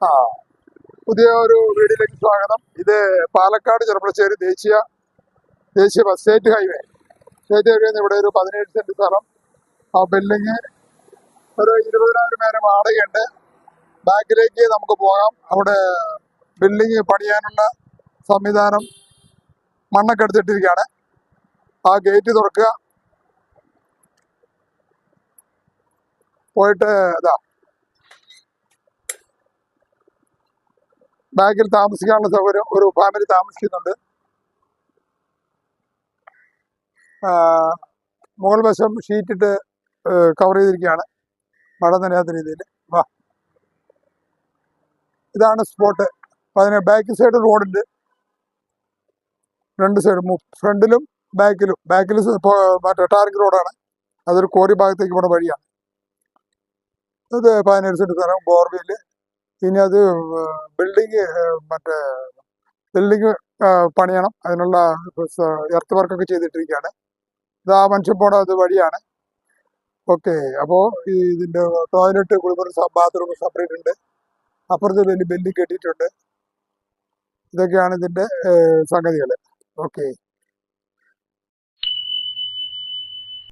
ആ പുതിയ ഒരു വീഡിയോയിലേക്ക് സ്വാഗതം. ഇത് പാലക്കാട് ചെറുപ്പളശ്ശേരി ദേശീയ ബസ് സ്റ്റേറ്റ് ഹൈവേ ഇവിടെ ഒരു 17 സെന്റ് സ്ഥലം. ആ ബിൽഡിങ് ഒരു 20,000 പേരെ വാടകയുണ്ട്. ബാക്കിലേക്ക് നമുക്ക് പോകാം. അവിടെ ബിൽഡിങ് പണിയാനുള്ള സംവിധാനം മണ്ണൊക്കെ എടുത്തിട്ടിരിക്കുകയാണ്. ആ ഗേറ്റ് തുറക്കുക, പോയിട്ട് ഇതാ ബാക്കിൽ താമസിക്കാനുള്ള സൗകര്യം, ഒരു ഫാമിലി താമസിക്കുന്നുണ്ട്. മുകൾ വശം ഷീറ്റിട്ട് കവർ ചെയ്തിരിക്കുകയാണ്, മഴ നനയാത്ത രീതിയിൽ. വാ, ഇതാണ് സ്പോട്ട്. അതിന് ബാക്ക് സൈഡ് റോഡുണ്ട്, രണ്ട് സൈഡും, ഫ്രണ്ടിലും ബാക്കിലും. ബാക്കിൽ മറ്റേ ടാറിംഗ് റോഡാണ്, അതൊരു കോറി ഭാഗത്തേക്ക് പോണ വഴിയാണ്. അത് 17 സെന്റ് സ്ഥലം, ബോർവെല്. ഇനി അത് ബിൽഡിങ് പണിയണം. അതിനുള്ള എർത്ത് വർക്കൊക്കെ ചെയ്തിട്ടിരിക്കുകയാണ്. ഇത് ആ മനുഷ്യൻ പോണ അത് വഴിയാണ്. ഓക്കെ, അപ്പോൾ ഇതിന്റെ ടോയ്ലറ്റ്, കുളിമുറി, ബാത്റൂം സെപ്പറേറ്റ് ഉണ്ട്. അപ്പുറത്ത് വലിയ ബെല്ലിങ് കെട്ടിയിട്ടുണ്ട്. ഇതൊക്കെയാണ് ഇതിന്റെ സംഗതികൾ. ഓക്കെ.